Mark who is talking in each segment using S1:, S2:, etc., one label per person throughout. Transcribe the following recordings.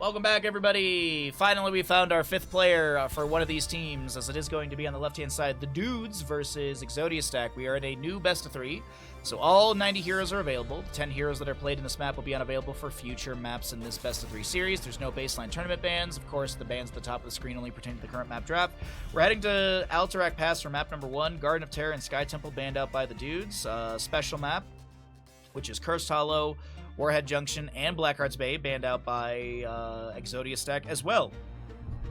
S1: Welcome back, everybody. Finally, we found our fifth player for one of these teams, as it is going to be on the left-hand side, the Dudes versus Exodia stack. We are in a new best of 3, so all 90 heroes are available. The 10 heroes that are played in this map will be unavailable for future maps in this best of 3 series. There's no baseline tournament bans. Of course, the bans at the top of the screen only pertain to the current map draft. We're heading to Alterac Pass for map number 1. Garden of Terror and Sky Temple banned out by the Dudes. Special map, which is Cursed Hollow, Warhead Junction, and Blackheart's Bay, banned out by Exodia stack, as well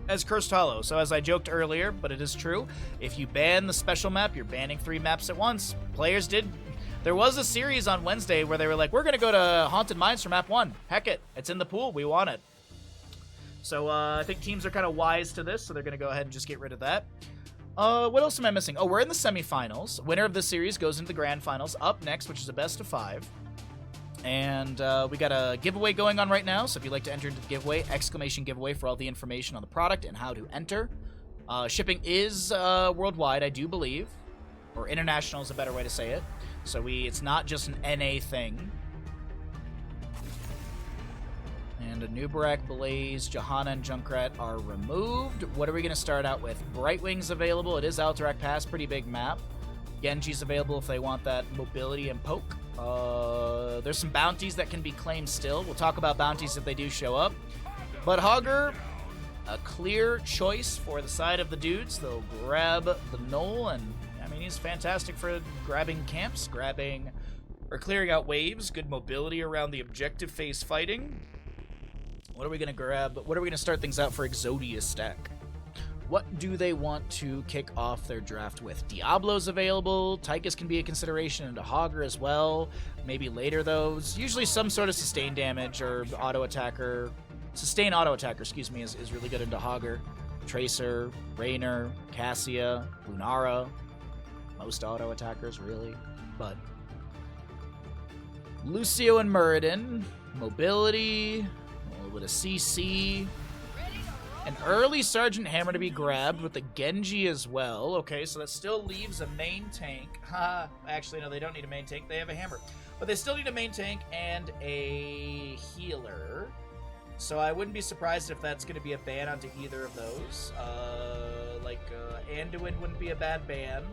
S1: as Cursed Hollow. So as I joked earlier, but it is true, if you ban the special map, you're banning 3 maps at once. Players did... There was a series on Wednesday where they were like, we're going to go to Haunted Mines for map 1. Heck it. It's in the pool. We want it. So I think teams are kind of wise to this, so they're going to go ahead and just get rid of that. What else am I missing? Oh, we're in the semifinals. Winner of this series goes into the grand finals. Up next, which is a best of 5. And we got a giveaway going on right now, so if you'd like to enter into the giveaway, exclamation giveaway for all the information on the product and how to enter. Shipping is worldwide, I do believe, or international is a better way to say it. So it's not just an NA thing. And Anubarak, Blaze, Johanna, and Junkrat are removed. What are we going to start out with? Brightwing's available. It is Alterac Pass, pretty big map. Genji's available if they want that mobility and poke. There's some bounties that can be claimed still. We'll talk about bounties if they do show up. But Hogger, a clear choice for the side of the Dudes. They'll grab the Knoll, and I mean, he's fantastic for grabbing camps, or clearing out waves, good mobility around the objective phase fighting. What are we going to grab? What are we going to start things out for Exodia stack? What do they want to kick off their draft with? Diablo's available. Tychus can be a consideration, and a Hogger as well. Maybe later, though. Usually some sort of sustain damage or auto attacker. Sustain auto attacker, excuse me, is really good into Hogger. Tracer, Raynor, Cassia, Lunara. Most auto attackers, really. But Lucio and Muradin. Mobility. A little bit of CC. An early Sergeant Hammer to be grabbed with the Genji as well. Okay, so that still leaves a main tank. Actually, no, they don't need a main tank. They have a hammer. But they still need a main tank and a healer. So I wouldn't be surprised if that's going to be a ban onto either of those. Anduin wouldn't be a bad ban.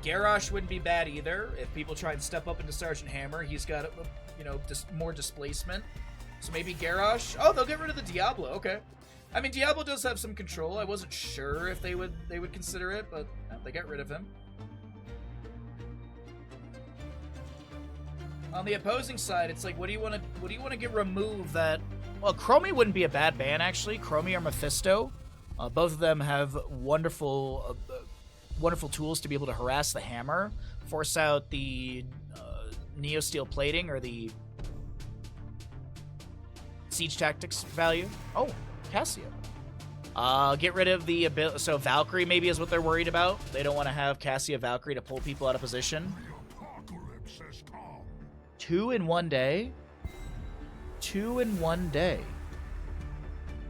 S1: Garrosh wouldn't be bad either. If people try and step up into Sergeant Hammer, he's got, more displacement. So maybe Garrosh. Oh, they'll get rid of the Diablo. Okay. I mean, Diablo does have some control. I wasn't sure if they would consider it, but they got rid of him. On the opposing side, it's like, what do you want to get removed that? Well, Chromie wouldn't be a bad ban actually. Chromie or Mephisto. Both of them have wonderful tools to be able to harass the hammer, force out the Neosteel plating or the Siege Tactics value. Oh, Cassia. Get rid of the ability. So Valkyrie maybe is what they're worried about. They don't want to have Cassia Valkyrie to pull people out of position. 2 in 1 day. 2 in 1 day.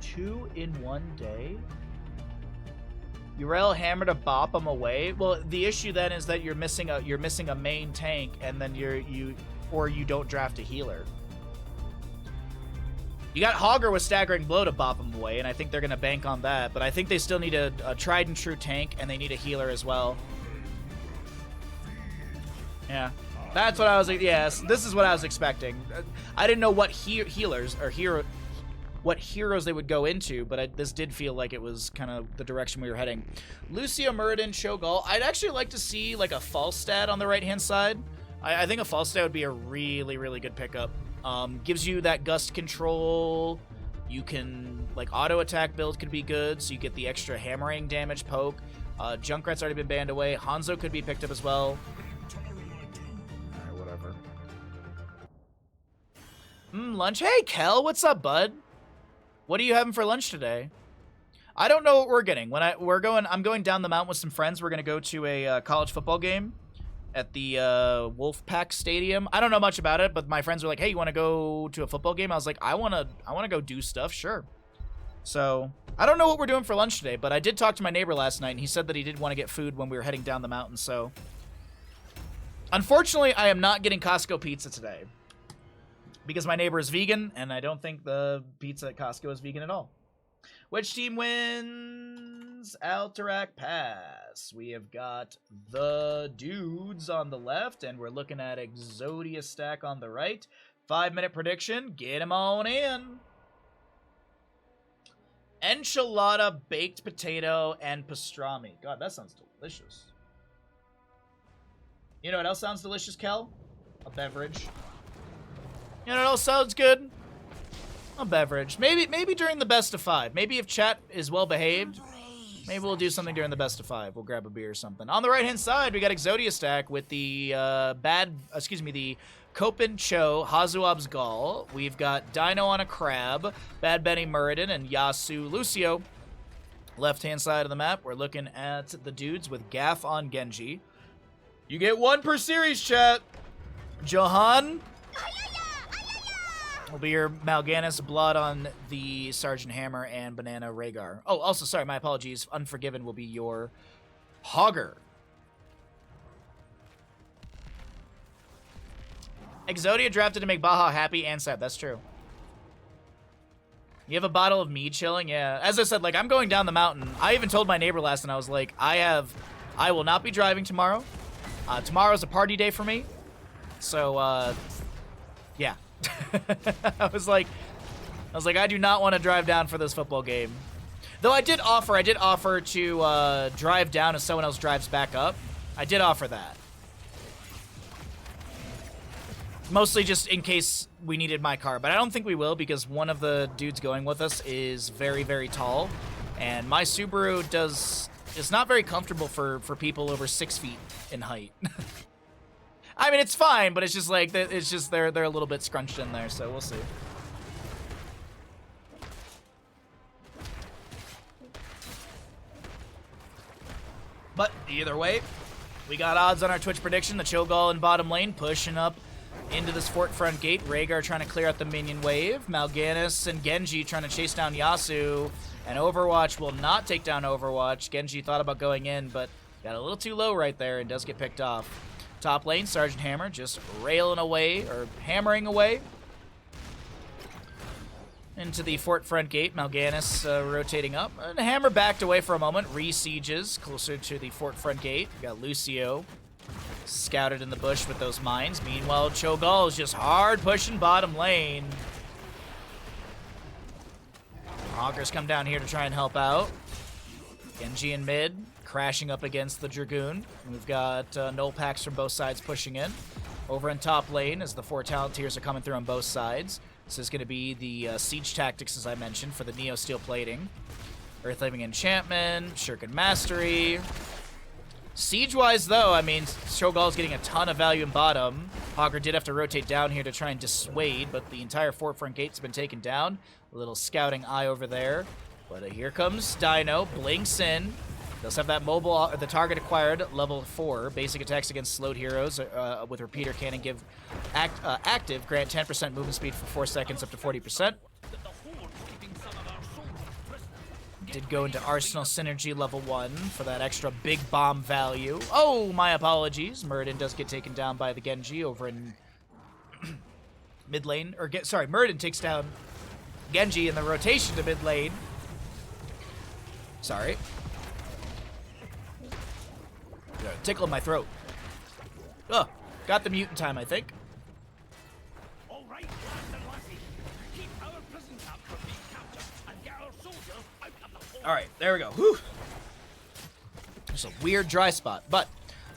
S1: 2 in 1 day. Uriel Hammer to bop them away. Well, the issue then is that you're missing a main tank, and then you don't draft a healer. You got Hogger with Staggering Blow to bop him away, and I think they're going to bank on that. But I think they still need a tried and true tank, and they need a healer as well. Yeah, that's what I was. Yes, this is what I was expecting. I didn't know what what heroes they would go into, but this did feel like it was kind of the direction we were heading. Lucio, Muradin, Shogal. I'd actually like to see like a false stat on the right-hand side. I think a false stat would be a really, really good pickup. Gives you that gust control. You can, like, auto attack build could be good, so you get the extra hammering damage poke. Junkrat's already been banned away. Hanzo could be picked up as well. Alright, whatever. Lunch. Hey, Kel, what's up, bud? What are you having for lunch today? I don't know what we're getting. I'm going down the mountain with some friends. We're gonna go to a college football game at the Wolfpack Stadium. I don't know much about it, but my friends were like, hey, you want to go to a football game? I was like, I want to go do stuff, sure. So I don't know what we're doing for lunch today, but I did talk to my neighbor last night, and he said that he did want to get food when we were heading down the mountain. So unfortunately, I am not getting Costco pizza today. Because my neighbor is vegan, and I don't think the pizza at Costco is vegan at all. Which team wins Alterac Pass? We have got the dudes on the left, and we're looking at Exodia Stack on the right. 5-minute prediction. Get him on in. Enchilada, baked potato, and pastrami. God, that sounds delicious. You know what else sounds delicious, Kel? A beverage. You know what else sounds good? A beverage. Maybe during the best of 5. Maybe if chat is well behaved, maybe we'll do something during the best of 5. We'll grab a beer or something. On the right-hand side, we got Exodia Stack with the the Copen Cho, Hazuab's Gall. We've got Dino on a Crab, Bad Benny Muradin, and Yasu Lucio. Left-hand side of the map, we're looking at the dudes with Gaff on Genji. You get 1 per series, chat. Johan will be your Mal'Ganis, Blood on the Sergeant Hammer, and Banana Rhaegar. Oh, also, sorry, my apologies. Unforgiven will be your Hogger. Exodia drafted to make Baja happy and sad. That's true. You have a bottle of mead chilling? Yeah. As I said, like, I'm going down the mountain. I even told my neighbor last night, I was like, I will not be driving tomorrow. Tomorrow's a party day for me. So, yeah. I was like, I do not want to drive down for this football game. Though I did offer to drive down if someone else drives back up. I did offer that. Mostly just in case we needed my car. But I don't think we will because one of the dudes going with us is very, very tall. And my Subaru it's not very comfortable for people over 6 feet in height. I mean, it's fine, but it's just like, they're a little bit scrunched in there, so we'll see. But either way, we got odds on our Twitch prediction. The Cho'Gall in bottom lane pushing up into this fort front gate. Rhaegar trying to clear out the minion wave. Mal'Ganis and Genji trying to chase down Yasu. And Overwatch will not take down Overwatch. Genji thought about going in, but got a little too low right there and does get picked off. Top lane, Sergeant Hammer just railing away, or hammering away. Into the fort front gate, Mal'Ganis rotating up. And Hammer backed away for a moment, re-sieges closer to the fort front gate. We got Lucio scouted in the bush with those mines. Meanwhile, Cho'Gall is just hard pushing bottom lane. Hoggers come down here to try and help out. Genji in mid, crashing up against the Dragoon. We've got null packs from both sides pushing in. Over in top lane as the 4 talent tiers are coming through on both sides. This is going to be the siege tactics, as I mentioned, for the Neo Steel plating. Earthlaving Enchantment, Shuriken Mastery. Siege-wise, though, I mean, Cho'Gall's getting a ton of value in bottom. Hogger did have to rotate down here to try and dissuade, but the entire fort front gate's been taken down. A little scouting eye over there. But here comes Dino, blinks in. Does have that mobile, the target acquired, level 4. Basic attacks against slowed heroes with repeater cannon give active, grant 10% movement speed for 4 seconds up to 40%. Did go into Arsenal Synergy level 1 for that extra big bomb value. Oh, my apologies. Muradin does get taken down by the Genji over in mid lane. Sorry, Muradin takes down Genji in the rotation to mid lane. Sorry. Tickle in my throat. Oh, got the mutant time, I think.
S2: All right, keep our prison camp from being captured and get our soldiers out of the hole.
S1: All right, there we go. Whew. There's a weird dry spot, but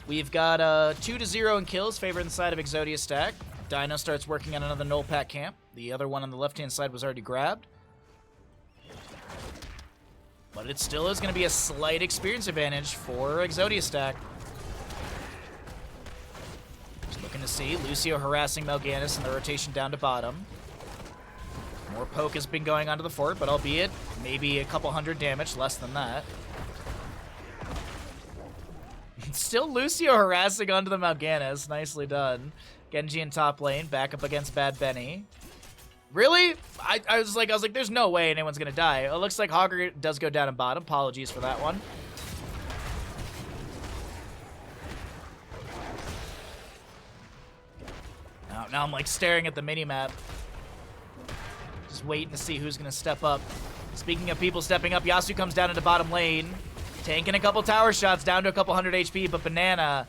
S1: we've got 2-0 in kills favoring the side of Exodia Stack. Dino starts working on another null pack camp. The other one on the left-hand side was already grabbed. But it still is going to be a slight experience advantage for Exodia Stack. Just looking to see Lucio harassing Mal'Ganis in the rotation down to bottom. More poke has been going onto the fort, but albeit maybe a couple hundred damage, less than that. Still Lucio harassing onto the Mal'Ganis. Nicely done. Genji in top lane, back up against Bad Benny. Really? I was like, there's no way anyone's gonna die. It looks like Hogger does go down in bottom. Apologies for that one. Now I'm like staring at the mini-map. Just waiting to see who's going to step up. Speaking of people stepping up, Yasu comes down into bottom lane. Tanking a couple tower shots, down to a couple hundred HP, but Banana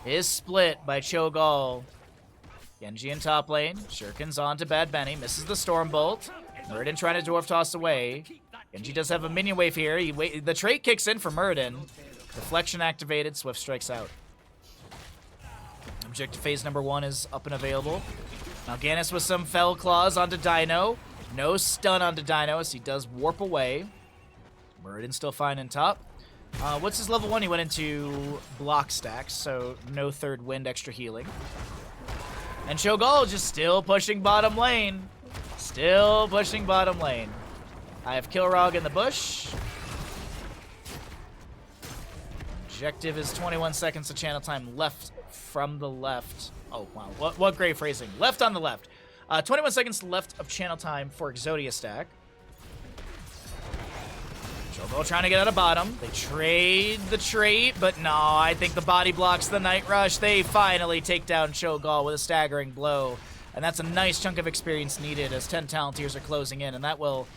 S1: is split by Cho'Gall. Genji in top lane. Shuriken's on to Bad Benny. Misses the Stormbolt. Muradin trying to dwarf toss away. Genji does have a minion wave here. The trait kicks in for Muradin. Deflection activated. Swift strikes out. Objective phase number 1 is up and available. Mal'Ganis with some Fell Claws onto Dino. No stun onto Dino as he does warp away. Muradin still fine in top. What's his level 1? He went into block stacks, so no third wind extra healing. And Cho'Gall just still pushing bottom lane. Still pushing bottom lane. I have Kilrog in the bush. Objective is 21 seconds of channel time left from the left. Oh, wow. What great phrasing. Left on the left. 21 seconds left of channel time for Exodia stack. Cho'Gall trying to get out of bottom. They trade the trait, but no, I think the body blocks the Night Rush. They finally take down Cho'Gall with a staggering blow. And that's a nice chunk of experience needed as 10 talent tiers are closing in, and that will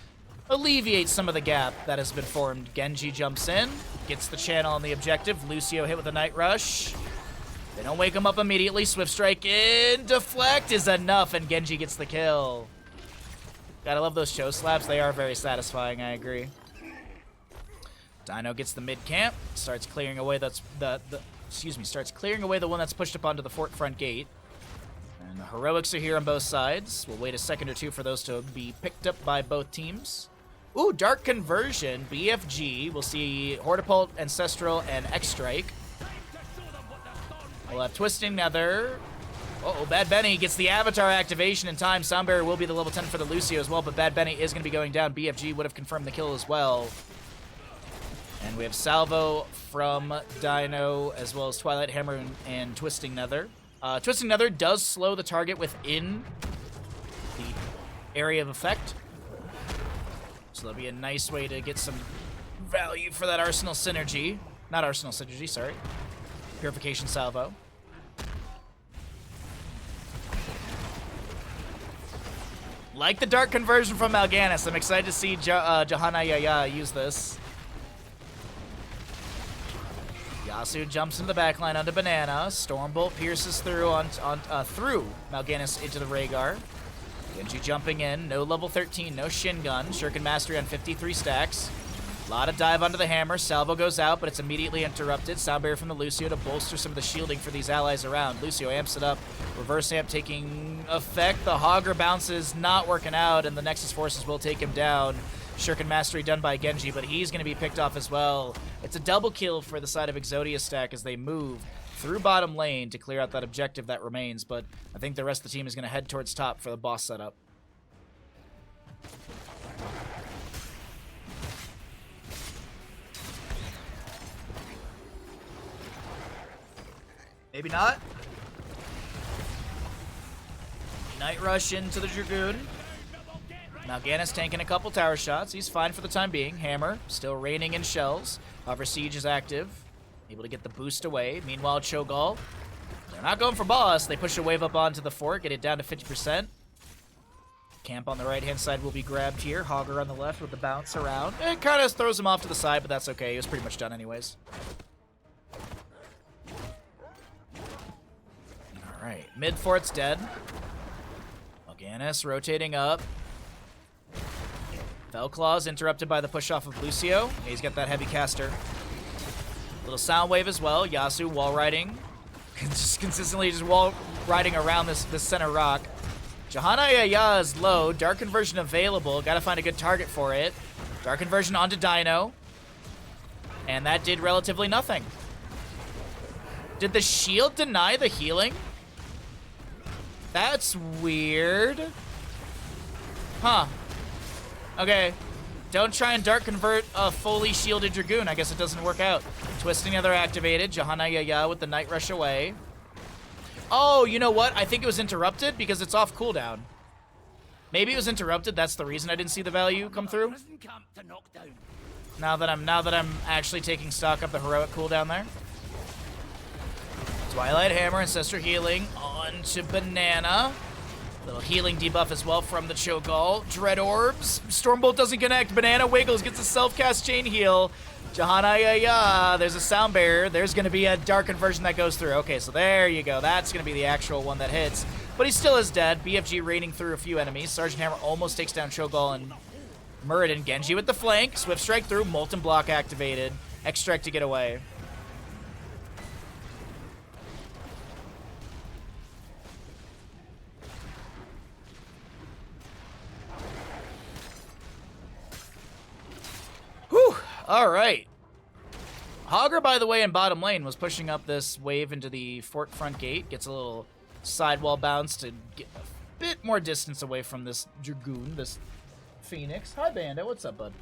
S1: alleviate some of the gap that has been formed. Genji jumps in, gets the channel on the objective. Lucio hit with a Night Rush. They don't wake him up immediately. Swift strike in. Deflect is enough, and Genji gets the kill. Gotta love those Cho slaps. They are very satisfying, I agree. Dino gets the mid camp. Starts clearing away starts clearing away the one that's pushed up onto the fort front gate. And the heroics are here on both sides. We'll wait a second or two for those to be picked up by both teams. Ooh, Dark Conversion, BFG. We'll see Hortipult, Ancestral, and X-Strike. We'll have Twisting Nether. Uh-oh, Bad Benny gets the Avatar activation in time. Soundbarrier will be the level 10 for the Lucio as well, but Bad Benny is going to be going down. BFG would have confirmed the kill as well. And we have Salvo from Dino, as well as Twilight Hammer and Twisting Nether. Twisting Nether does slow the target within the area of effect. So that'll be a nice way to get some value for that Arsenal synergy. Not Arsenal synergy, sorry. Purification Salvo. Like the Dark Conversion from Mal'Ganis. I'm excited to see Johanna Yaya use this. Yasu jumps into the backline onto Banana. Stormbolt pierces through through Mal'Ganis into the Rhaegar. Genji jumping in. No level 13, no Shin Gun. Shuriken Mastery on 53 stacks. A lot of dive onto the hammer. Salvo goes out, but it's immediately interrupted. Soundbarrier from the Lucio to bolster some of the shielding for these allies around. Lucio amps it up. Reverse amp taking effect. The Hogger bounces not working out, and the Nexus Forces will take him down. Shuriken Mastery done by Genji, but he's going to be picked off as well. It's a double kill for the side of Exodia stack as they move through bottom lane to clear out that objective that remains, but I think the rest of the team is going to head towards top for the boss setup. Maybe not. Night Rush into the Dragoon. Mal'Ganis tanking a couple tower shots. He's fine for the time being. Hammer still raining in shells. However, Siege is active. Able to get the boost away. Meanwhile, Cho'Gall, they're not going for boss. They push a wave up onto the fort, get it down to 50%. Camp on the right-hand side will be grabbed here. Hogger on the left with the bounce around. It kind of throws him off to the side, but that's okay. He was pretty much done anyways. Alright, mid fort's dead. Mal'Ganis rotating up. Fell Claws interrupted by the push-off of Lucio. He's got that heavy caster. Little sound wave as well. Yasu wall riding. Just consistently wall riding around this center rock. Johanna Yaya is low. Dark Conversion available. Gotta find a good target for it. Dark Conversion onto Dino. And that did relatively nothing. Did the shield deny the healing? That's weird. Huh. Okay. Don't try and Dark Convert a fully shielded Dragoon. I guess it doesn't work out. Twisting Nether activated. Johanna Yaya with the Night Rush away. Oh, you know what? I think it was interrupted because it's off cooldown. Maybe it was interrupted. That's the reason I didn't see the value come through. Now that I'm actually taking stock of the heroic cooldown there. Twilight Hammer, Ancestor Healing onto Banana. Little healing debuff as well from the Cho'Gall. Dread Orbs. Stormbolt doesn't connect. Banana wiggles, gets a self-cast chain heal. Jahanaya, there's a sound barrier. There's going to be a dark conversion that goes through. Okay, so there you go. That's going to be the actual one that hits. But he still is dead. BFG raining through a few enemies. Sergeant Hammer almost takes down Cho'Gall and Muradin. Genji with the flank. Swift Strike through. Molten Block activated. Extract to get away. Whew. All right. Hogger, by the way, in bottom lane was pushing up this wave into the fort front gate. Gets a little sidewall bounce to get a bit more distance away from this Dragoon, this Phoenix. Hi, Bandit. What's up, bud?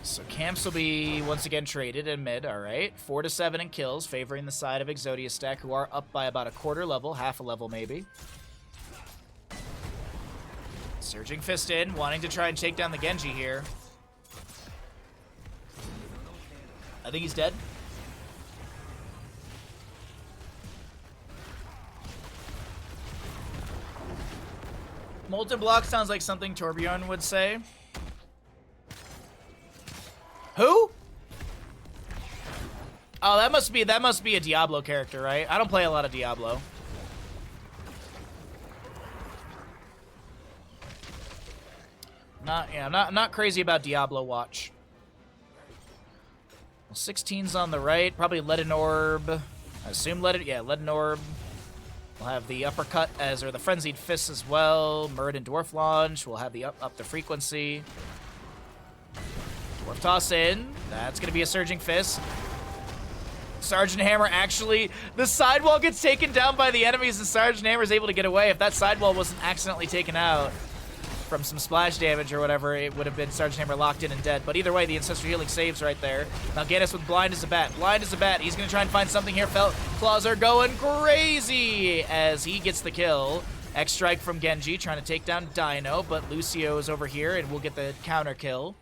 S1: So camps will be once again traded in mid. All right. 4 to 7 in kills, favoring the side of Exodia stack, who are up by about a quarter level, half a level maybe. Surging Fist in, wanting to try and take down the Genji here. I think he's dead. Molten Block sounds like something Torbjorn would say. Who? Oh, that must be a Diablo character, right? I don't play a lot of Diablo. I'm not crazy about Diablo Watch. Well, 16's on the right, probably Leaden Orb. I assume Leaden Orb. We'll have the uppercut or the Frenzied Fist as well. Muradin Dwarf Launch. We'll have the up the frequency. Dwarf Toss in. That's gonna be a Surging Fist. Sergeant Hammer actually, the sidewall gets taken down by the enemies and Sergeant Hammer is able to get away. If that sidewall wasn't accidentally taken out from some splash damage or whatever, it would have been Sergeant Hammer locked in and dead. But either way, the Ancestral Healing saves right there. Now Gaddis with Blind as a Bat. Blind as a Bat. He's going to try and find something here. Claws are going crazy as he gets the kill. X-Strike from Genji trying to take down Dino, but Lucio is over here and will get the counter kill.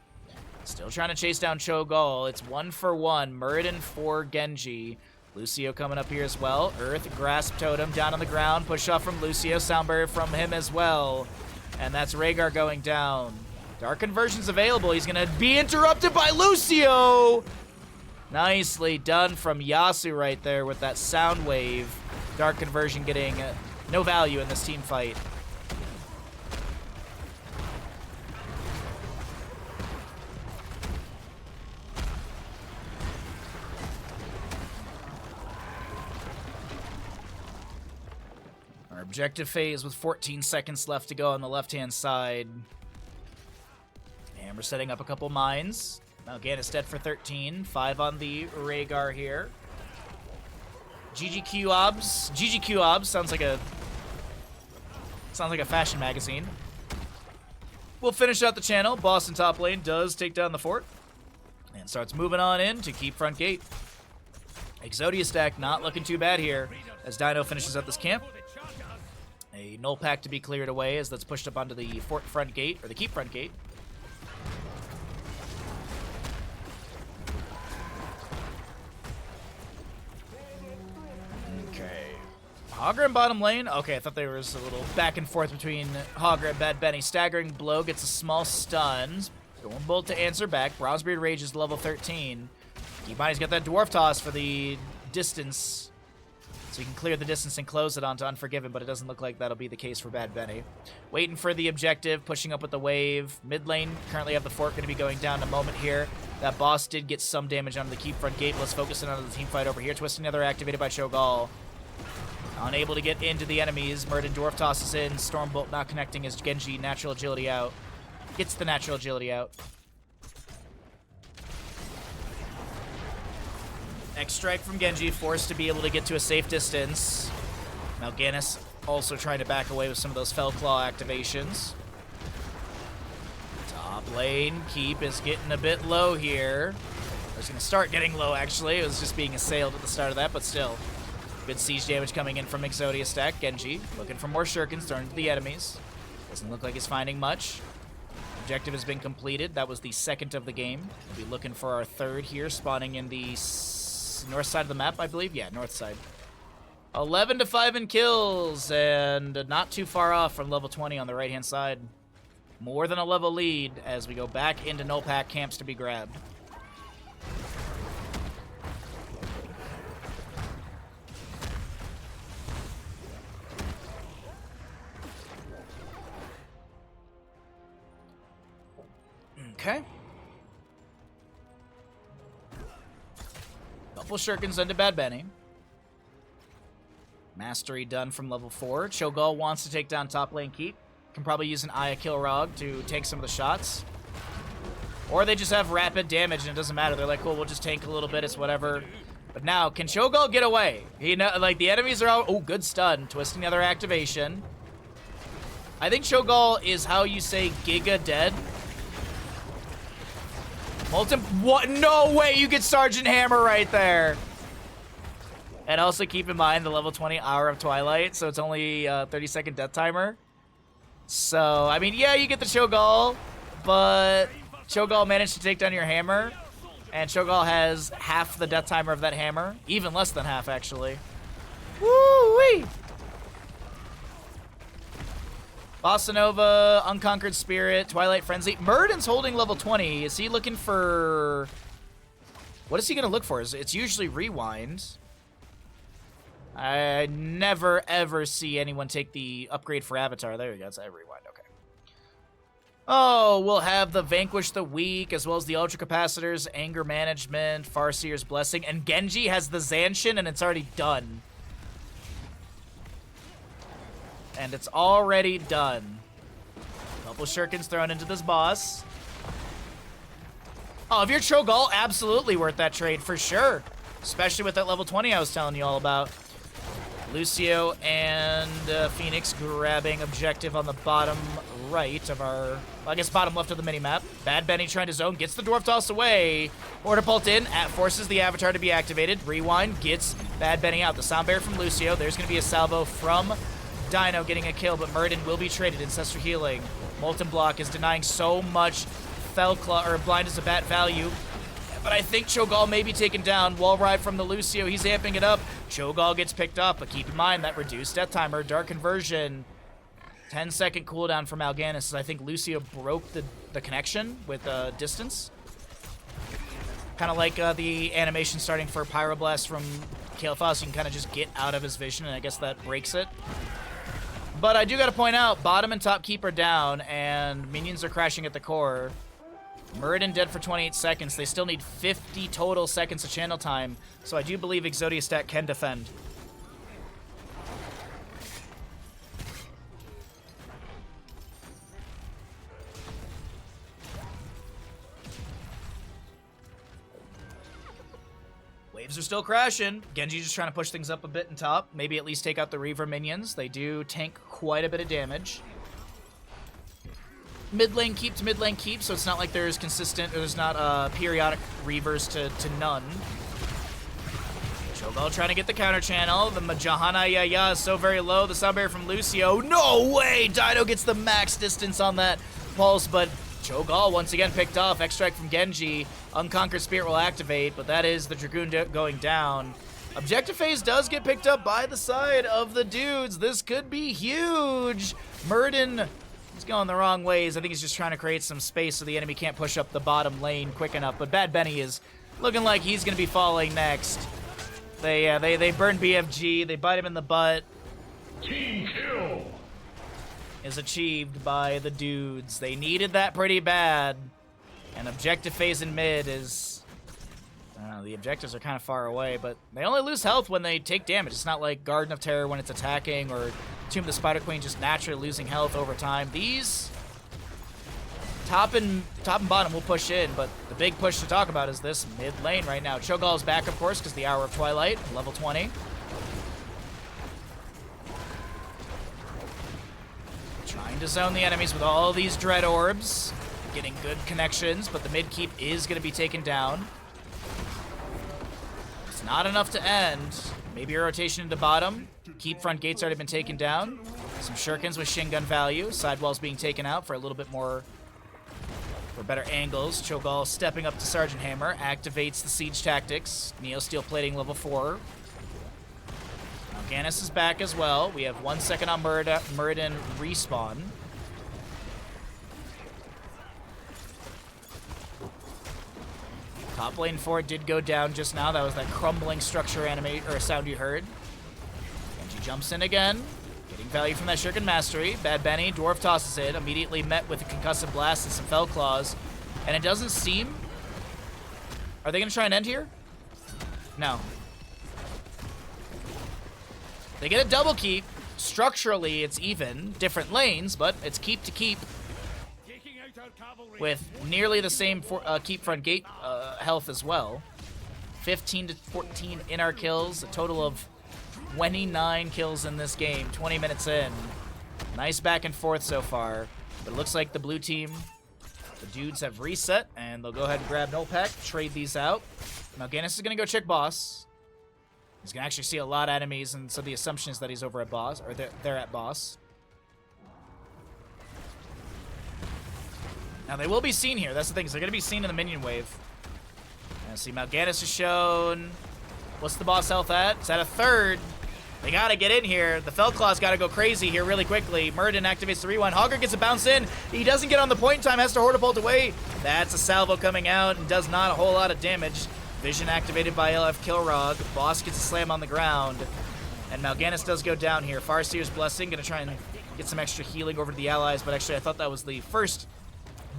S1: Still trying to chase down Cho'Gall. It's 1 for 1. Muradin for Genji. Lucio coming up here as well. Earth, Grasp Totem down on the ground. Push off from Lucio. Sound Barrier from him as well. And that's Rhaegar going down. Dark Conversion's available. He's going to be interrupted by Lucio. Nicely done from Yasu right there with that sound wave. Dark Conversion getting no value in this team fight. Objective phase with 14 seconds left to go on the left-hand side. And we're setting up a couple mines. Now Gaddis dead for 13. 5 on the Rhaegar here. GGQ Obs. GGQ Obs sounds like a fashion magazine. We'll finish out the channel. Boss in top lane does take down the fort. And starts moving on in to keep front gate. Exodia stack not looking too bad here as Dino finishes up this camp. A null pack to be cleared away as that's pushed up onto the fort front gate, or the keep front gate. Okay. Hogger in bottom lane. Okay, I thought there was a little back and forth between Hogger and Bad Benny. Staggering blow gets a small stun. Stormbolt to answer back. Bronzebeard Rage is level 13. Keybindy's got that Dwarf Toss for the distance. So you can clear the distance and close it onto Unforgiven, but it doesn't look like that'll be the case for Bad Benny. Waiting for the objective, pushing up with the wave. Mid lane, currently have the fort going to be going down in a moment here. That boss did get some damage onto the keep front gate. Let's focus in on the team fight over here. Twisting Nether activated by Cho'Gall. Unable to get into the enemies. Muradin Dwarf tosses in. Stormbolt not connecting as Genji natural agility out. Gets the natural agility out. X-Strike from Genji, forced to be able to get to a safe distance. Now Gaddis also trying to back away with some of those Fell Claw activations. Top lane, Keep is getting a bit low here. It's going to start getting low, actually. It was just being assailed at the start of that, but still. Good siege damage coming in from Exodia stack. Genji looking for more shurikens thrown to the enemies. Doesn't look like he's finding much. Objective has been completed. That was the second of the game. We'll be looking for our third here, spawning in the is north side of the map, I believe. Yeah, north side. 11 to 5 in kills, and not too far off from level 20 on the right-hand side. More than a level lead as we go back into no pack camps to be grabbed. Okay. Couple shurikens into Bad Benny. Mastery done from level 4. Cho'Gall wants to take down top lane keep. Can probably use an Aya Kilrog to take some of the shots. Or they just have rapid damage and it doesn't matter. They're like, cool, we'll just tank a little bit, it's whatever. But now, can Cho'Gall get away? Like, the enemies are all... Oh, good stun. Twisting the other activation. I think Cho'Gall is how you say Giga dead. Molten... What? No way you get Sergeant Hammer right there. And also keep in mind the level 20 Hour of Twilight, so it's only a 30-second death timer. So, I mean, yeah, you get the Cho'Gall, but Cho'Gall managed to take down your hammer, and Cho'Gall has half the death timer of that hammer. Even less than half, actually. Woo-wee! Bossa Nova, Unconquered Spirit, Twilight Frenzy. Murden's holding level 20. Is he looking for... What is he going to look for? It's usually Rewind. I never, ever see anyone take the upgrade for Avatar. There we go. It's a Rewind. Okay. Oh, we'll have the Vanquish the Weak, as well as the Ultra Capacitors, Anger Management, Farseer's Blessing, and Genji has the Zanshin, and it's already done. And it's already done. Couple shurikens thrown into this boss. Oh, if you're Cho'Gall, absolutely worth that trade for sure. Especially with that level 20 I was telling you all about. Lucio and Phoenix grabbing objective on the bottom right of our... Well, I guess bottom left of the minimap. Bad Benny trying to zone, gets the Dwarf Toss away. Order Pult in, forces the Avatar to be activated. Rewind, gets Bad Benny out. The Sound Bear from Lucio. There's going to be a salvo from Dino getting a kill, but Murden will be traded. Ancestor Healing. Molten Block is denying so much Fell Claw, or Blind as a Bat value. But I think Cho'Gall may be taken down. Wall Ride from the Lucio. He's amping it up. Cho'Gall gets picked up, but keep in mind that reduced death timer, Dark Conversion, 10-second cooldown from Mal'Ganis. I think Lucio broke the connection with distance. Kind of like the animation starting for Pyroblast from Kael'thas. You can kind of just get out of his vision, and I guess that breaks it. But I do got to point out, bottom and top keep are down, and minions are crashing at the core. Murden dead for 28 seconds. They still need 50 total seconds of channel time, so I do believe Exodia Stack can defend. Waves are still crashing. Genji just trying to push things up a bit in top. Maybe at least take out the Reaver minions. They do tank quite a bit of damage. Mid lane keep to mid lane keep, so it's not like there's consistent, or there's not periodic Reavers to none. Cho'Gall trying to get the counter channel. The Majahana Yaya is so very low. The Sound Barrier from Lucio. No way! Dino gets the max distance on that pulse, but Cho'Gall once again picked off. X-Strike from Genji. Unconquered Spirit will activate, but that is the Dragoon going down. Objective phase does get picked up by the side of the dudes. This could be huge. Murden... He's going the wrong ways. I think he's just trying to create some space so the enemy can't push up the bottom lane quick enough. But Bad Benny is looking like he's going to be falling next. They burn BFG. They bite him in the butt.
S2: Team kill
S1: Is achieved by the dudes. They needed that pretty bad. And objective phase in mid is... I don't know, the objectives are kind of far away, but they only lose health when they take damage. It's not like Garden of Terror when it's attacking, or Tomb of the Spider Queen just naturally losing health over time. These top and bottom will push in, but the big push to talk about is this mid lane right now. Cho'Gall is back, of course, because the Hour of Twilight, level 20. Trying to zone the enemies with all these Dread Orbs. Getting good connections, but the mid keep is going to be taken down. It's not enough to end. Maybe a rotation into bottom. Keep front gate's already been taken down. Some shurikens with shin gun value. Sidewalls being taken out for a little bit more for better angles. Cho'Gall stepping up to Sergeant Hammer, activates the siege tactics. Neo Steel plating level 4. Mal'Ganis is back as well. We have 1 second on Muradin respawn. Top lane 4 did go down just now. That was that crumbling structure sound you heard. Genji jumps in again. Getting value from that Shuriken Mastery. Bad Benny, Dwarf tosses it. Immediately met with a Concussive Blast and some Fell Claws. And it doesn't seem... Are they going to try and end here? No. They get a double keep. Structurally, it's even. Different lanes, but it's keep to keep. With nearly the same keep front gate health as well. 15 to 14 in our kills. A total of 29 kills in this game. 20 minutes in. Nice back and forth so far. But it looks like the blue team, the dudes have reset. And they'll go ahead and grab Nulpak. Trade these out. Mal'Ganis is going to go check boss. He's going to actually see a lot of enemies. And so the assumption is that he's over at boss. Or they're at boss. Now, they will be seen here. That's the thing, is they're going to be seen in the minion wave. And see, Mal'Ganis is shown. What's the boss health at? It's at a third. They got to get in here. The Fellclaw's got to go crazy here really quickly. Muradin activates the rewind. Hogger gets a bounce in. He doesn't get on the point in time. Has to Hortipult away. That's a salvo coming out and does not a whole lot of damage. Vision activated by LF Kilrog. Boss gets a slam on the ground. And Mal'Ganis does go down here. Farseer's Blessing. Going to try and get some extra healing over to the allies. But actually, I thought that was the first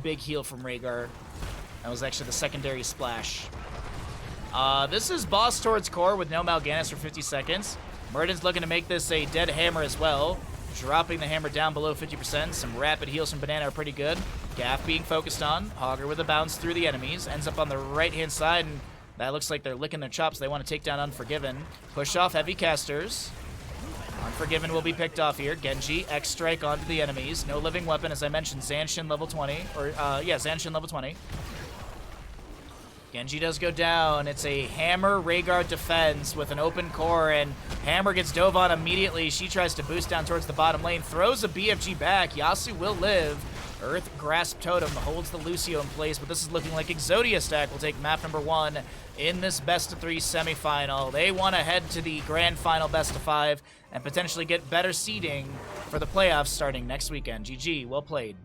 S1: big heal from Rhaegar. That was actually the secondary splash. This is boss towards core with no Mal'Ganis for 50 seconds. Muradin's looking to make this a dead hammer as well. Dropping the hammer down below 50%. Some rapid heals from Banana are pretty good. Gaff being focused on. Hogger with a bounce through the enemies. Ends up on the right-hand side, and that looks like they're licking their chops. They want to take down Unforgiven. Push off heavy casters. Unforgiven will be picked off here. Genji, X-Strike onto the enemies. No living weapon, as I mentioned. Zanshin level 20. Zanshin level 20. Genji does go down. It's a Hammer Rhaegar defense with an open core, and Hammer gets dove on immediately. She tries to boost down towards the bottom lane. Throws a BFG back. Yasu will live. Earth Grasp Totem holds the Lucio in place, but this is looking like Exodia stack will take map number 1 in this best-of-3 semifinal. They want to head to the grand final best-of-5 and potentially get better seeding for the playoffs starting next weekend. GG, well played.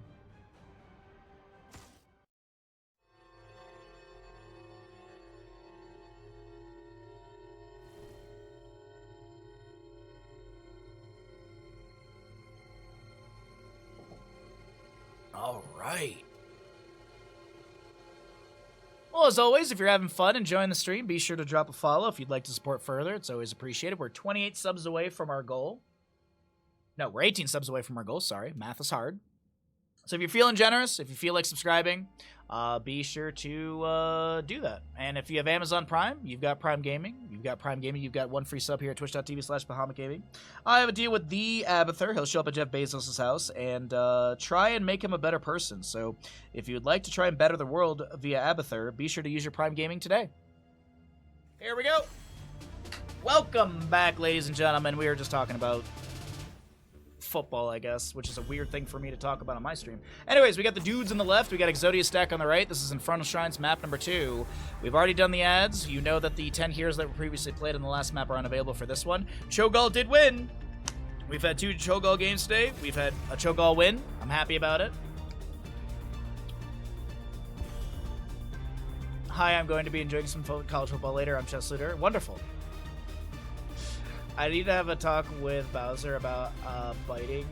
S1: All right. Well, as always, if you're having fun enjoying the stream, be sure to drop a follow if you'd like to support further. It's always appreciated. We're 28 subs away from our goal. No, we're 18 subs away from our goal. Sorry, math is hard. So if you're feeling generous, if you feel like subscribing, be sure to do that. And if you have Amazon Prime, you've got Prime Gaming. You've got one free sub here at twitch.tv/Bahamut Gaming. I have a deal with the Abathur. He'll show up at Jeff Bezos' house and try and make him a better person. So if you'd like to try and better the world via Abathur, be sure to use your Prime Gaming today. Here we go. Welcome back, ladies and gentlemen. We were just talking about football, I guess, which is a weird thing for me to talk about on my stream. Anyways, we got the dudes on the left, we got Exodia stack on the right. This is Infernal Shrines map number 2. We've already done the ads. You know that the 10 heroes that were previously played in the last map are unavailable for this one. Cho'Gall did win. We've had 2 Cho'Gall games today. We've had a Cho'Gall win. I'm happy about it. Hi, I'm going to be enjoying some college football later. I'm Chess Luder. Wonderful. I need to have a talk with Bowser about biting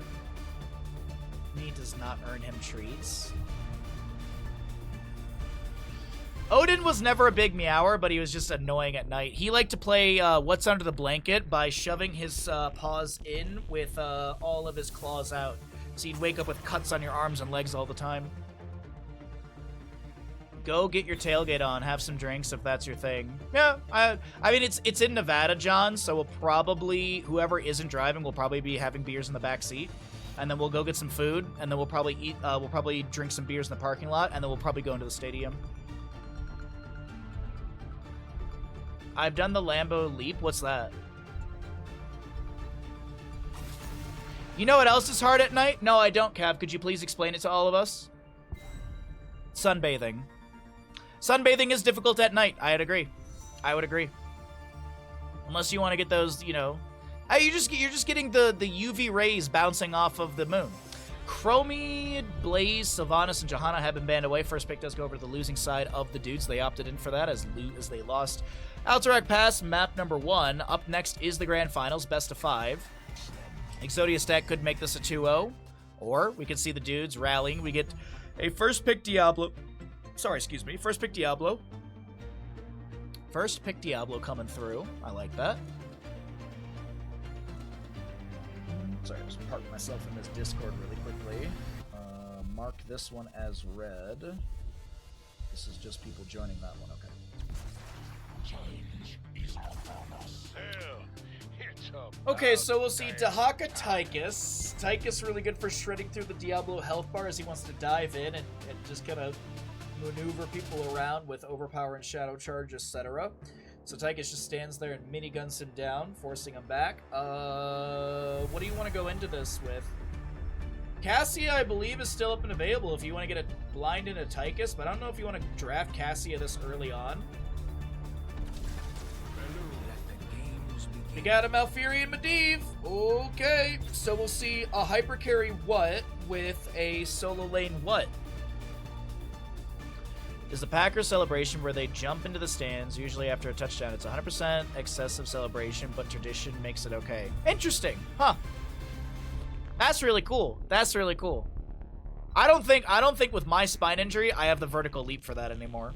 S1: me does not earn him treats. Odin was never a big meower, but he was just annoying at night. He liked to play What's Under the Blanket by shoving his paws in with all of his claws out. So you'd wake up with cuts on your arms and legs all the time. Go get your tailgate on, have some drinks if that's your thing. Yeah, I mean, it's in Nevada, John, so we'll probably, whoever isn't driving will probably be having beers in the back seat. And then we'll go get some food, and then we'll probably drink some beers in the parking lot, and then we'll probably go into the stadium. I've done the Lambo Leap. What's that? You know what else is hard at night? No, I don't, Cav. Could you please explain it to all of us? Sunbathing. Sunbathing is difficult at night. I'd agree. I would agree. Unless you want to get those, you know... you're just getting the UV rays bouncing off of the moon. Chromie, Blaze, Sylvanas, and Johanna have been banned away. First pick does go over to the losing side of the dudes. They opted in for that as they lost Alterac Pass, map number 1. Up next is the Grand Finals, best of 5. Exodia stack could make this a 2-0. Or we can see the dudes rallying. We get a first pick Diablo. Sorry, excuse me. First pick Diablo. First pick Diablo coming through. I like that. Sorry, I just parked myself in this Discord really quickly. Mark this one as red. This is just people joining that one, okay.
S2: Change is upon us.
S1: Okay, so we'll see Dahaka Tychus. Tychus really good for shredding through the Diablo health bar as he wants to dive in and just kind of maneuver people around with Overpower and Shadow Charge, etc. So Tychus just stands there and miniguns him down, forcing him back. What do you want to go into this with? Cassia, I believe, is still up and available if you want to get a blind into Tychus, but I don't know if you want to draft Cassia this early on. We got a Malfurion Medivh. Okay, so we'll see a hyper carry what with a solo lane what? Is the Packers celebration where they jump into the stands, usually after a touchdown. It's 100% excessive celebration, but tradition makes it okay. Interesting, huh? That's really cool. That's really cool. I don't think with my spine injury I have the vertical leap for that anymore.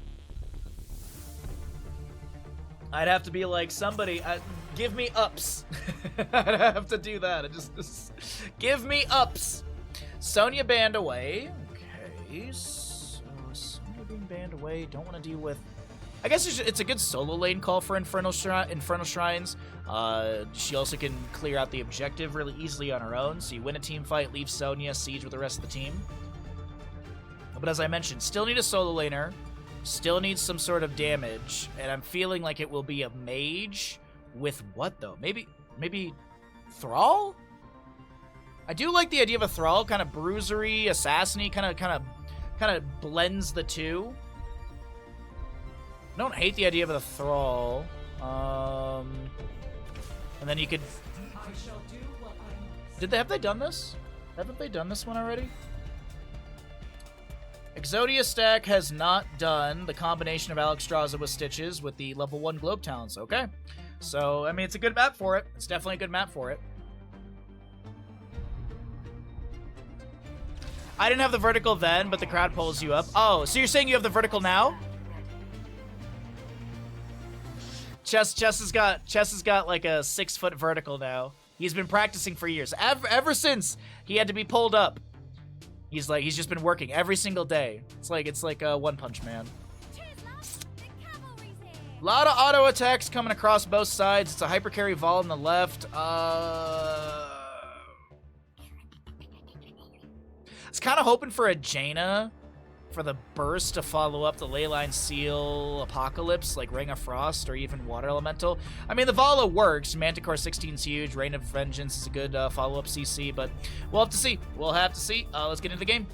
S1: I'd have to be like somebody, give me ups. I'd have to do that. Just give me ups. Sonya banned away. Okay, so Sonya being banned away. Don't want to deal with. I guess it's a good solo lane call for Infernal Shrines. She also can clear out the objective really easily on her own. So you win a team fight, leave Sonya, siege with the rest of the team. But as I mentioned, still need a solo laner. Still needs some sort of damage, and I'm feeling like it will be a mage with what though? Maybe Thrall? I do like the idea of a Thrall, kind of bruisery, assassin-y, kind of blends the two. I don't hate the idea of a Thrall. And then you could. Have they done this? Haven't they done this one already? Exodia stack has not done the combination of Alexstrasza with Stitches with the level 1 Globe Talents. Okay. So, I mean, it's a good map for it. It's definitely a good map for it. I didn't have the vertical then, but the crowd pulls you up. Oh, so you're saying you have the vertical now? Chess has got like a 6-foot vertical now. He's been practicing for years. Ever since he had to be pulled up. He's just been working every single day. It's like a One Punch Man. A lot of auto attacks coming across both sides. It's a hyper carry Vol on the left. I was kind of hoping for a Jaina for the burst to follow up the Leyline Seal Apocalypse, like Ring of Frost or even Water Elemental. I mean, the Vala works. Manticore 16's huge. Rain of Vengeance is a good follow-up CC, but we'll have to see. We'll have to see. Let's get into the game.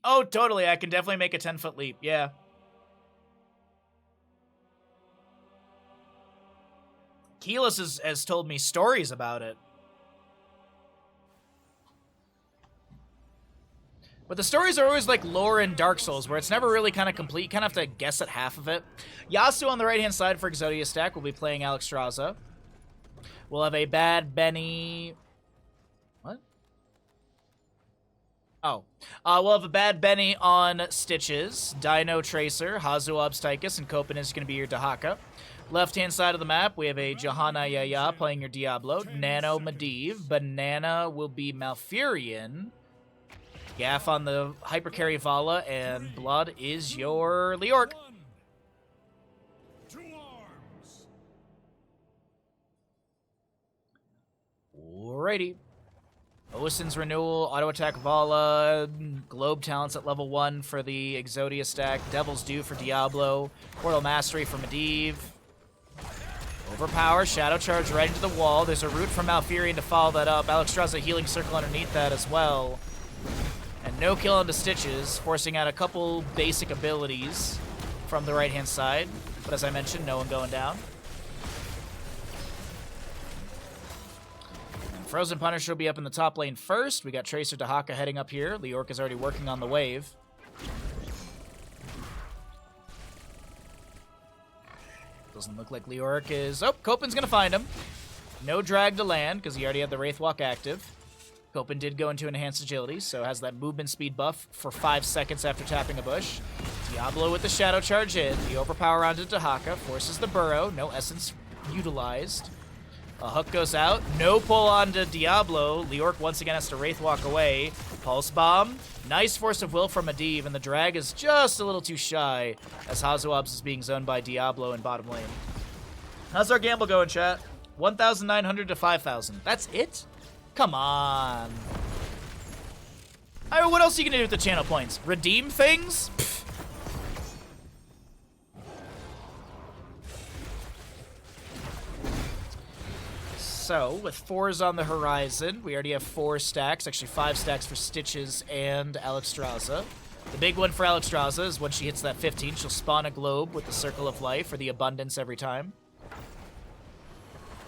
S1: Oh, totally. I can definitely make a 10-foot leap. Yeah. Keyless has told me stories about it. But the stories are always like lore in Dark Souls, where it's never really kind of complete. You kind of have to guess at half of it. Yasuo on the right-hand side for Exodia stack will be playing Alexstrasza. We'll have a Bad Benny... What? Oh. We'll have a Bad Benny on Stitches, Dino Tracer, Hazuab's Tychus, and Copen is going to be your Dahaka. Left-hand side of the map, we have a Johanna Yaya playing your Diablo, Nano Medivh, Banana will be Malfurion, Gaff on the Hyper Carry Vala, and Blood is your Leorc. Alrighty. Osin's Renewal, Auto Attack Vala, Globe Talents at level 1 for the Exodia stack, Devil's Due for Diablo, Portal Mastery for Medivh. Overpower, Shadow Charge right into the wall. There's a root from Malfurion to follow that up. Alexstrasza healing circle underneath that as well. And no kill onto Stitches, forcing out a couple basic abilities from the right-hand side. But as I mentioned, no one going down. And Frozen Punisher will be up in the top lane first. We got Tracer Dahaka heading up here. Leorc is already working on the wave. Doesn't look like Leoric is... Oh, Copen's going to find him. No drag to land, because he already had the Wraithwalk active. Copen did go into Enhanced Agility, so has that movement speed buff for 5 seconds after tapping a bush. Diablo with the Shadow Charge in. The Overpower onto Dahaka. Forces the Burrow. No Essence utilized. A hook goes out. No pull onto Diablo. Leoric once again has to Wraithwalk away. Pulse Bomb. Nice Force of Will from Medivh, and the drag is just a little too shy as Hazuabs is being zoned by Diablo in bottom lane. How's our gamble going, chat? 1,900 to 5,000. That's it? Come on. I mean, what else are you going to do with the channel points? Redeem things? Pfft. So, with 4s on the horizon, we already have 4 stacks, actually 5 stacks for Stitches and Alexstrasza. The big one for Alexstrasza is when she hits that 15, she'll spawn a globe with the Circle of Life for the abundance every time.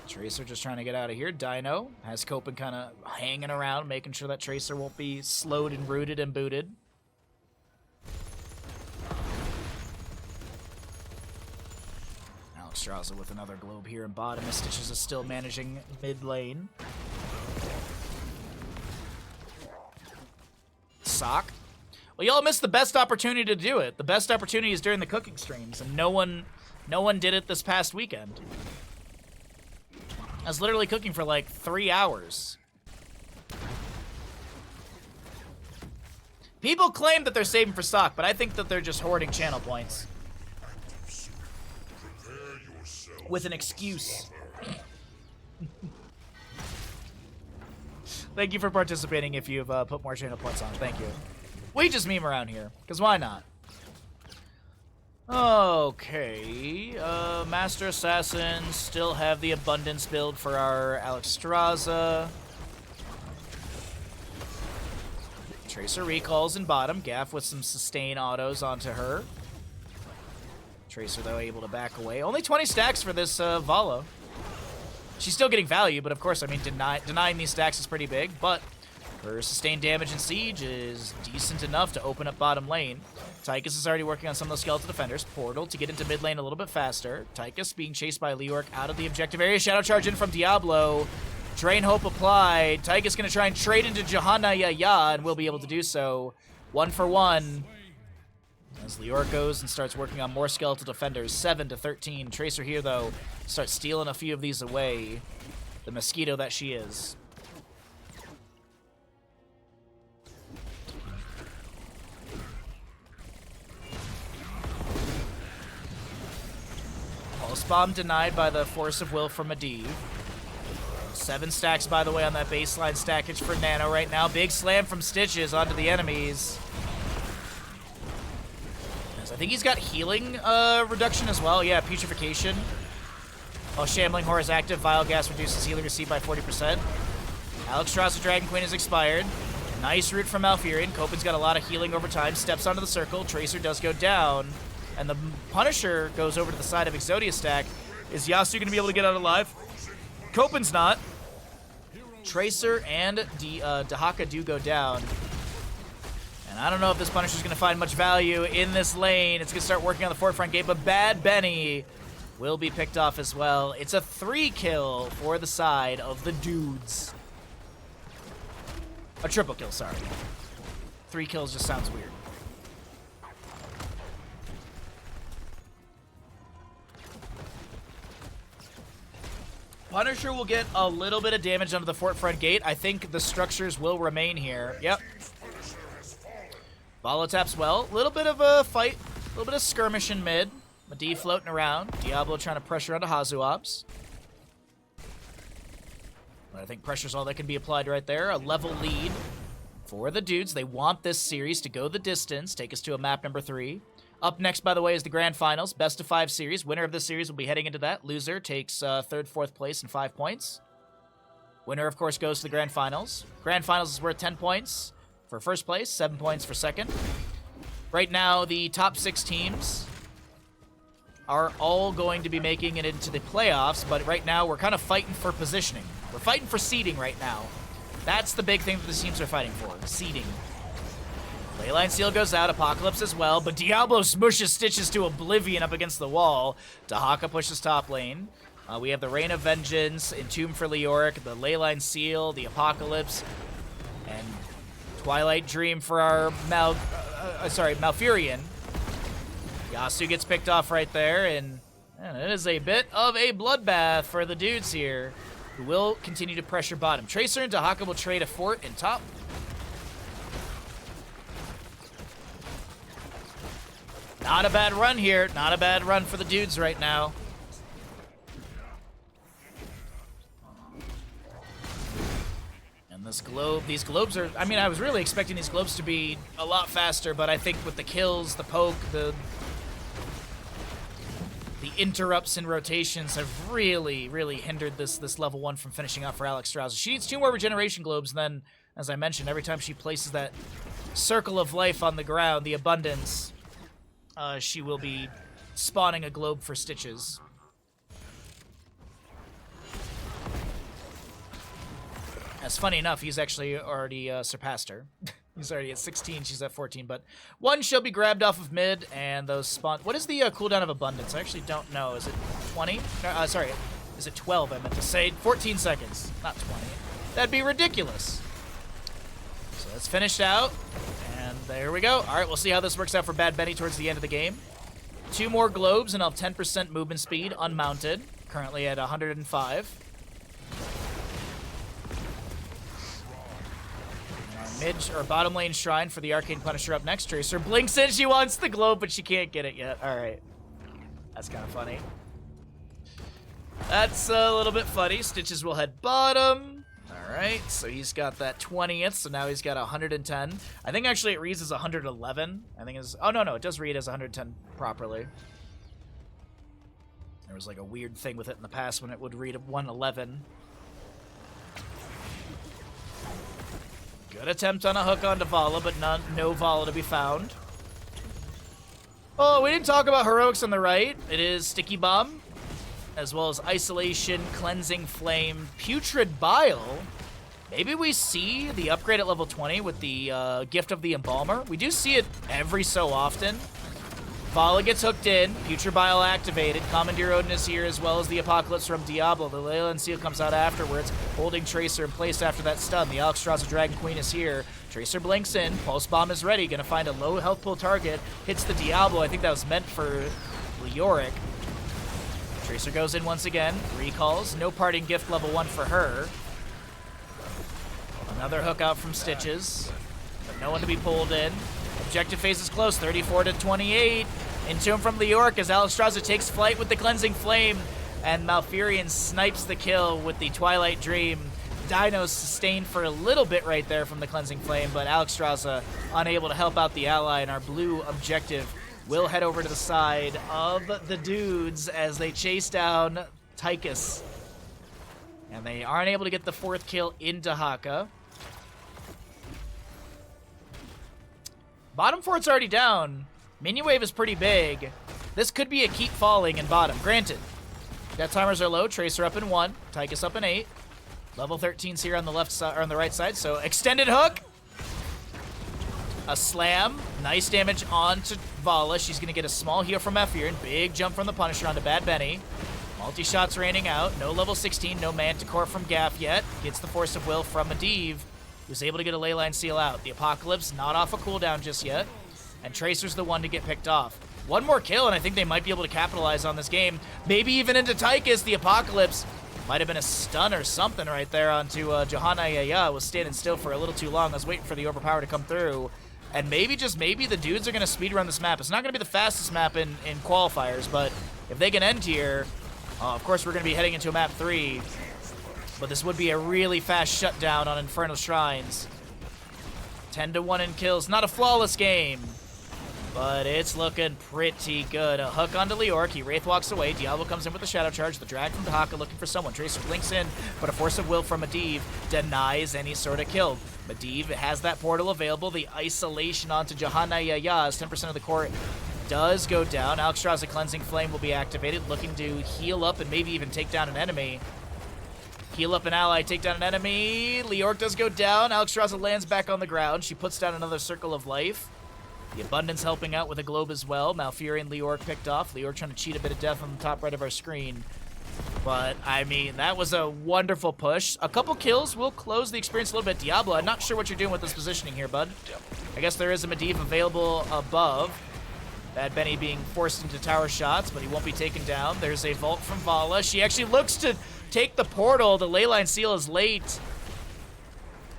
S1: Tracer just trying to get out of here. Dino has Copen kind of hanging around, making sure that Tracer won't be slowed and rooted and booted. Alexstrasza with another globe here in bottom. Stitches is still managing mid lane. Sock. Well, y'all missed the best opportunity to do it. The best opportunity is during the cooking streams, and no one did it this past weekend. I was literally cooking for like 3 hours. People claim that they're saving for stock, but I think that they're just hoarding channel points. With an excuse. Thank you for participating if you've put more channel points on. Thank you. We just meme around here, because why not? Okay. Master Assassins still have the Abundance build for our Alexstrasza. Tracer recalls in bottom. Gaff with some sustain autos onto her. Tracer, though, able to back away. Only 20 stacks for this Valo. She's still getting value, but of course, I mean, denying these stacks is pretty big, but her sustained damage and siege is decent enough to open up bottom lane. Tychus is already working on some of those skeletal defenders. Portal to get into mid lane a little bit faster. Tychus being chased by Leoric out of the objective area. Shadow Charge in from Diablo. Drain Hope applied. Tychus going to try and trade into Johanna Yaya, and will be able to do so. 1 for 1. As Leoric goes and starts working on more skeletal defenders, 7 to 13. Tracer here, though, starts stealing a few of these away. The mosquito that she is. Pulse Bomb denied by the Force of Will from Medivh. 7 stacks, by the way, on that baseline stackage for Nano right now. Big slam from Stitches onto the enemies. I think he's got healing reduction as well. Yeah, putrefaction. While Shambling Horror is active, Vile Gas reduces healing received by 40%. Alexstrasza Dragon Queen has expired. Nice root from Malfurion. Copen's got a lot of healing over time. Steps onto the circle. Tracer does go down. And the Punisher goes over to the side of Exodia stack. Is Yasuo going to be able to get out alive? Copen's not. Tracer and Dahaka do go down. And I don't know if this Punisher's going to find much value in this lane. It's going to start working on the forefront gate, but Bad Benny will be picked off as well. It's a 3 kill for the side of the dudes. A triple kill, sorry. 3 kills just sounds weird. Punisher will get a little bit of damage onto the forefront gate. I think the structures will remain here. Yep. Valo taps well. A little bit of a fight. A little bit of skirmish in mid. Medivh floating around. Diablo trying to pressure onto Hazuabs. But I think pressure's all that can be applied right there. A level lead for the dudes. They want this series to go the distance. Take us to a map number 3. Up next, by the way, is the Grand Finals, best of 5 series. Winner of this series will be heading into that. Loser takes 3rd, 4th place and 5 points. Winner, of course, goes to the Grand Finals. Grand Finals is worth 10 points for 1st place, 7 points for 2nd. Right now, the top 6 teams are all going to be making it into the playoffs, but right now we're kind of fighting for positioning. We're fighting for seeding right now. That's the big thing that the teams are fighting for, seeding. Leyline Seal goes out, Apocalypse as well, but Diablo smushes Stitches to oblivion up against the wall. Dahaka pushes top lane. We have the Reign of Vengeance, Entomb for Leoric, the Leyline Seal, the Apocalypse, and Twilight Dream for our Malfurion. Yasu gets picked off right there, and it is a bit of a bloodbath for the dudes here, who will continue to pressure bottom. Tracer and Dahaka will trade a fort in top. Not a bad run here. Not a bad run for the dudes right now. And these globes are, I mean, I was really expecting these globes to be a lot faster, but I think with the kills, the poke, the interrupts and rotations have really, really hindered this level 1 from finishing off for Alex Strauss. She needs 2 more regeneration globes, and then, as I mentioned, every time she places that circle of life on the ground, the abundance, she will be spawning a globe for Stitches. As funny enough, he's actually already surpassed her. He's already at 16, she's at 14, but 1 shall be grabbed off of mid, and those spawn... What is the cooldown of Abundance? I actually don't know. Is it 20? Sorry, is it 12, I meant to say. 14 seconds, not 20. That'd be ridiculous. So let's finish out, and there we go. All right, we'll see how this works out for Bad Benny towards the end of the game. 2 more globes, and I'll have 10% movement speed, unmounted, currently at 105. Mid or bottom lane shrine for the Arcane Punisher up next. Tracer blinks in. She wants the globe, but she can't get it yet. All right. That's kind of funny. That's a little bit funny. Stitches will head bottom. All right. So he's got that 20th. So now he's got 110. I think actually it reads as 111. I think it's... Oh, no. It does read as 110 properly. There was like a weird thing with it in the past when it would read 111. Good attempt on a hook onto Vala, but no Vala to be found. Oh, we didn't talk about heroics on the right. It is Sticky Bomb, as well as Isolation, Cleansing Flame, Putrid Bile. Maybe we see the upgrade at level 20 with the Gift of the Embalmer. We do see it every so often. Vala gets hooked in, Putrid Bile activated, Commandeer Odin is here, as well as the Apocalypse from Diablo. The Leyland Seal comes out afterwards, holding Tracer in place after that stun. The Alexstrasza Dragon Queen is here. Tracer blinks in, Pulse Bomb is ready, gonna find a low health pool target, hits the Diablo. I think that was meant for Leoric. Tracer goes in once again, recalls, no parting gift level 1 for her. Another hook out from Stitches, but no one to be pulled in. Objective phase is close, 34 to 28. Entomb from Leoric as Alexstrasza takes flight with the Cleansing Flame, and Malfurion snipes the kill with the Twilight Dream. Dino's sustained for a little bit right there from the Cleansing Flame, but Alexstrasza unable to help out the ally, and our blue objective will head over to the side of the dudes as they chase down Tychus. And they aren't able to get the 4th kill into Haka. Bottom fort's already down. Minion wave is pretty big. This could be a keep falling in bottom. Granted, death timers are low. Tracer up in 1. Tychus up in 8. Level 13's here on the left side or on the right side. So extended hook. A slam. Nice damage onto Vala. She's gonna get a small heal from Ephir. Big jump from the Punisher onto Bad Benny. Multi-shots raining out. No level 16. No Manticore from Gaff yet. Gets the Force of Will from Medivh, who's able to get a Leyline Seal out. The Apocalypse not off a cooldown just yet. And Tracer's the one to get picked off. 1 more kill, and I think they might be able to capitalize on this game. Maybe even into Tychus. The Apocalypse might have been a stun or something right there onto Johanna Yaya. Was standing still for a little too long. I was waiting for the overpower to come through. And maybe, just maybe, the dudes are going to speedrun this map. It's not going to be the fastest map in qualifiers, but if they can end here, of course we're going to be heading into a map 3. But this would be a really fast shutdown on Infernal Shrines. 10 to 1 in kills. Not a flawless game. But it's looking pretty good. A hook onto Leork. He Wraith walks away. Diablo comes in with the Shadow Charge. The drag from Dahaka looking for someone. Tracer blinks in, but a Force of Will from Medivh denies any sort of kill. Medivh has that portal available. The isolation onto Johanna Yaya as 10% of the court does go down. Alexstrasza Cleansing Flame will be activated, looking to heal up and maybe even take down an enemy. Heal up an ally, take down an enemy. Leork does go down. Alexstrasza lands back on the ground. She puts down another Circle of Life. The Abundance helping out with a globe as well. Malfurion, Leork picked off. Leork trying to cheat a bit of death on the top right of our screen. But, I mean, that was a wonderful push. A couple kills will close the experience a little bit. Diablo, I'm not sure what you're doing with this positioning here, bud. I guess there is a Medivh available above. Bad Benny being forced into tower shots, but he won't be taken down. There's a Vault from Vala. She actually looks to take the portal. The Leyline Seal is late.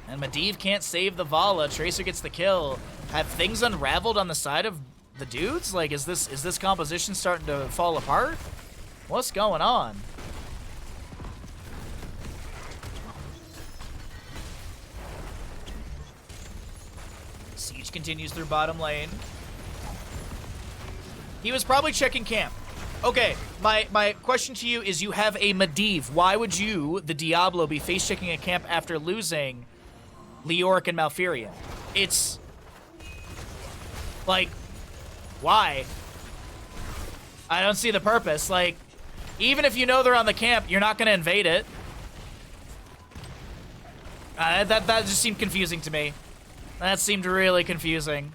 S1: And Medivh can't save the Vala. Tracer gets the kill. Have things unraveled on the side of the dudes? Like, is this composition starting to fall apart? What's going on? Siege continues through bottom lane. He was probably checking camp. Okay, my question to you is, you have a Medivh. Why would you, the Diablo, be face-checking a camp after losing Leork and Malfurion? It's... like, why? I don't see the purpose. Like, even if you know they're on the camp, you're not going to invade it. That just seemed confusing to me. That seemed really confusing.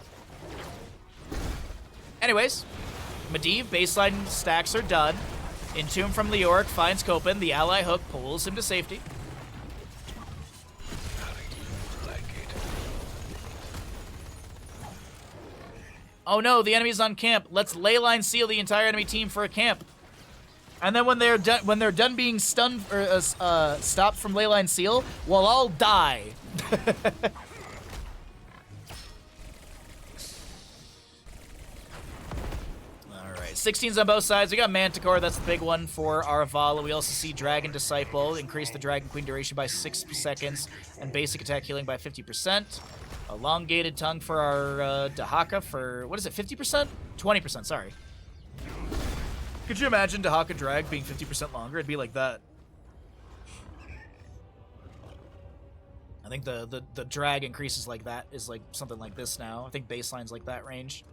S1: Anyways, Medivh baseline stacks are done. Entomb from Leork finds Copen. The ally hook pulls him to safety. Oh no, the enemy's on camp. Let's leyline seal the entire enemy team for a camp. And then when they're done being stunned or stopped from leyline seal, we'll all die. All right, 16s on both sides. We got Manticore. That's the big one for our Vala. We also see Dragon Disciple increase the Dragon Queen duration by 6 seconds and basic attack healing by 50%. Elongated Tongue for our Dahaka for, what is it, 50%? 20%, sorry. Could you imagine Dahaka Drag being 50% longer? It'd be like that. I think the drag increases like that is like something like this now. I think baseline's like that range.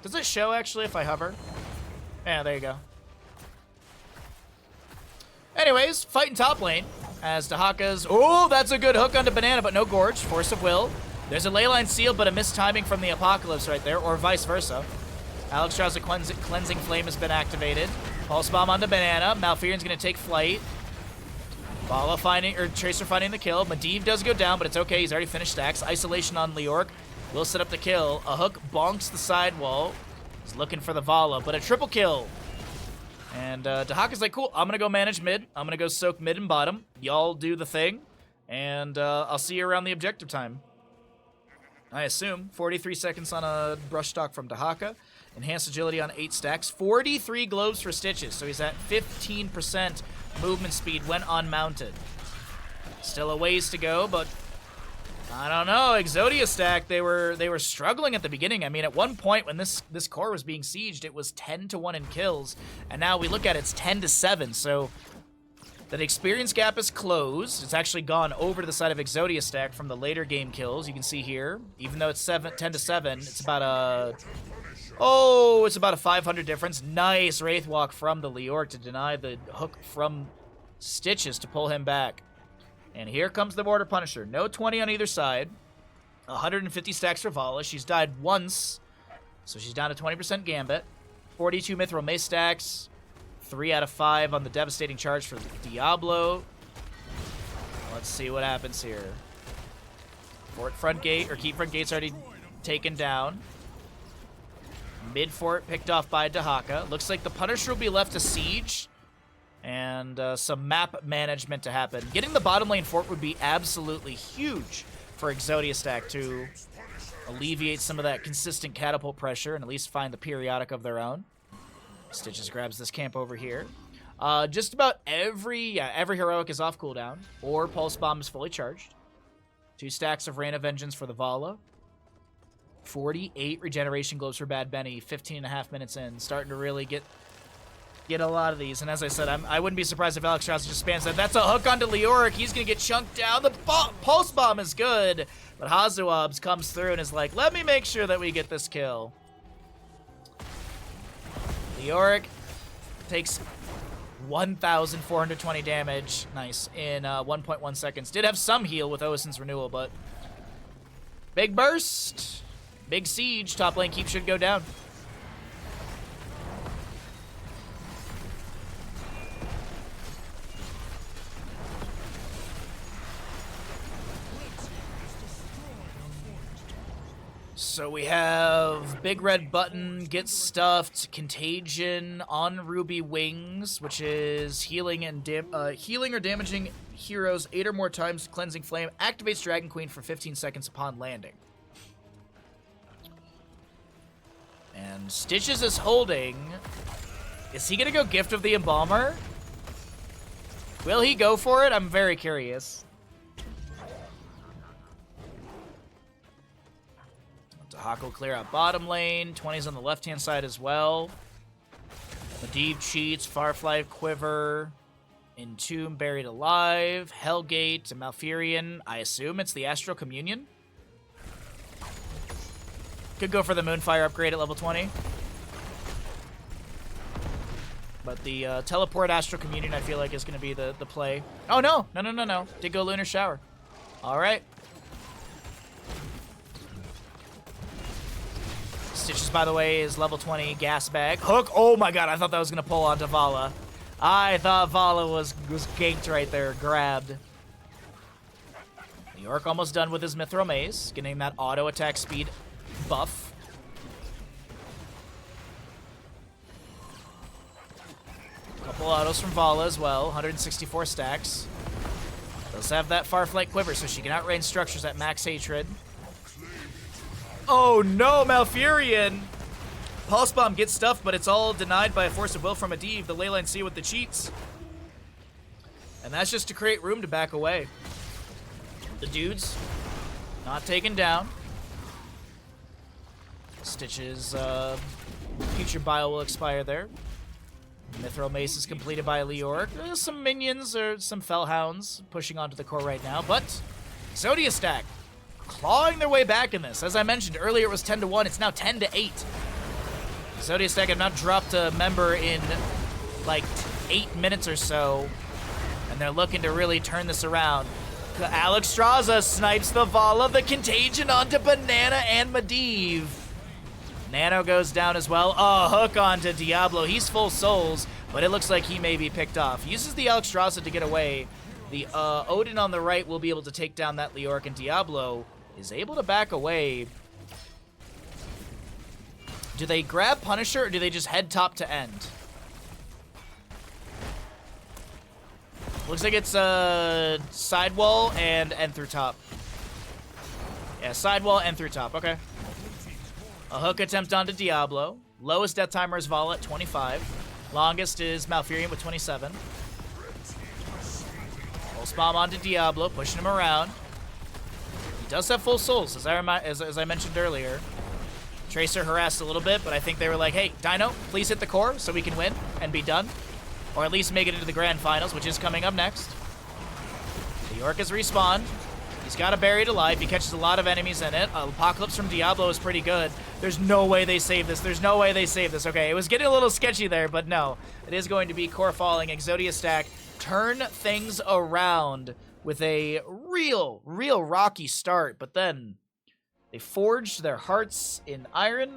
S1: Does it show actually if I hover? Yeah, there you go. Anyways, fighting top lane as Dahaka's... oh, that's a good hook onto Banana, but no Gorge. Force of Will. There's a Leyline Seal, but a missed timing from the Apocalypse right there, or vice versa. Alexstrasza Cleansing Flame has been activated. Pulse Bomb onto Banana. Malfurion's going to take flight. Vala finding, or Tracer finding the kill. Medivh does go down, but it's okay. He's already finished stacks. Isolation on Leork will set up the kill. A hook bonks the sidewall. He's looking for the Vala, but a triple kill. And Dahaka's like, cool, I'm going to go manage mid. I'm going to go soak mid and bottom. Y'all do the thing. And I'll see you around the objective time. I assume. 43 seconds on a brush stock from Dahaka. Enhanced agility on 8 stacks. 43 globes for Stitches. So he's at 15% movement speed when unmounted. Still a ways to go, but I don't know. Exodia stack, they were struggling at the beginning. I mean, at one point when this core was being sieged, it was 10-1 in kills, and now we look at it, it's 10-7. So that experience gap is closed. It's actually gone over to the side of Exodia stack from the later game kills. You can see here, even though it's 10-7, it's about a... oh, it's about a 500 difference. Nice Wraith Walk from the Leork to deny the hook from Stitches to pull him back. And here comes the Border Punisher. No 20 on either side. 150 stacks for Vala. She's died once, so she's down to 20% Gambit. 42 Mithril Mace stacks. 3 out of 5 on the Devastating Charge for Diablo. Let's see what happens here. Fort front gate, or keep front gate's already taken down. Mid fort picked off by Dahaka. Looks like the Punisher will be left to siege. And some map management to happen. Getting the bottom lane fort would be absolutely huge for Exodia stack to alleviate some of that consistent catapult pressure and at least find the periodic of their own. Stitches grabs this camp over here. Just about every heroic is off cooldown, or Pulse Bomb is fully charged. 2 stacks of Rain of Vengeance for the Vala. 48 regeneration globes for Bad Benny, 15.5 minutes in. Starting to really get a lot of these. And as I said, I wouldn't be surprised if Alex Strauss just spams that. That's a hook onto Leoric. He's going to get chunked down. The pulse bomb is good. But Hazuabs comes through and is like, let me make sure that we get this kill. Leoric takes 1,420 damage. Nice. In 1.1 seconds. Did have some heal with Owasin's renewal, but big burst. Big siege. Top lane keep should go down. So we have Big Red Button, Get Stuffed, Contagion on Ruby Wings, which is healing or damaging heroes 8 or more times, Cleansing Flame, activates Dragon Queen for 15 seconds upon landing. And Stitches is holding. Is he going to go Gift of the Embalmer? Will he go for it? I'm very curious. Hawk will clear out bottom lane. 20's on the left-hand side as well. Medivh cheats. Farfly Quiver. Entomb buried alive. Hellgate. Malfurion. I assume it's the Astral Communion. Could go for the Moonfire upgrade at level 20. But the Teleport Astral Communion I feel like is going to be the play. Oh, no. No. Did go Lunar Shower. All right. Stitches, by the way, is level 20 gas bag. Hook. Oh my god, I thought that was going to pull onto Vala. I thought Vala was ganked right there, grabbed. New York almost done with his Mithril Maze, getting that auto attack speed buff. Couple autos from Vala as well, 164 stacks. Does have that Farflight Quiver, so she can outrange structures at max hatred. Oh no, Malfurion! Pulse Bomb gets stuffed, but it's all denied by a Force of Will from Medivh, the Leyline Sea with the cheats. And that's just to create room to back away. The dudes not taken down. Stitch's future bio will expire there. Mithril Mace is completed by Leoric. There's some minions or some Fellhounds pushing onto the core right now, but Exodia stack clawing their way back in this. As I mentioned earlier, it was 10-1. It's now 10-8. Exodia stack have now dropped a member in like 8 minutes or so, and they're looking to really turn this around. Alex Straza snipes the Vala, the Contagion onto Banana and Medivh. Nano goes down as well. Oh, hook onto Diablo. He's full souls, but it looks like he may be picked off. Uses the Alex Straza to get away. The Odin on the right will be able to take down that Leoric, and Diablo is able to back away. Do they grab Punisher, or do they just head top to end? Looks like it's sidewall and end through top. Yeah, sidewall and through top. Okay. A hook attempt onto Diablo. Lowest death timer is Vala at 25. Longest is Malfurion with 27. Pulse Bomb onto Diablo, pushing him around. He does have full souls, as I mentioned earlier. Tracer harassed a little bit, but I think they were like, hey, Dino, please hit the core so we can win and be done. Or at least make it into the grand finals, which is coming up next. The York has respawned. He's got a Buried Alive. He catches a lot of enemies in it. Apocalypse from Diablo is pretty good. There's no way they save this. There's no way they save this. Okay, it was getting a little sketchy there, but no. It is going to be core falling. Exodia stack turn things around with a real rocky start, but then they forged their hearts in iron,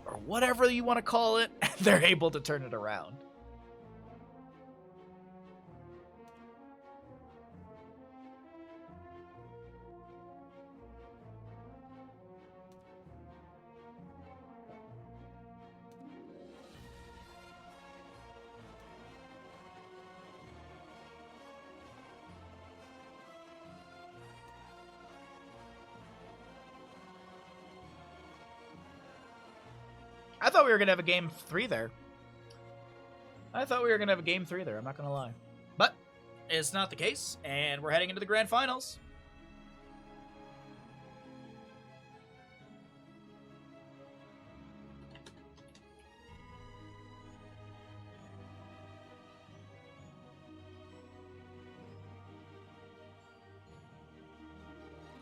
S1: or whatever you want to call it, and they're able to turn it around. I thought we were going to have a game 3 there. I'm not going to lie. But it's not the case, and we're heading into the grand finals.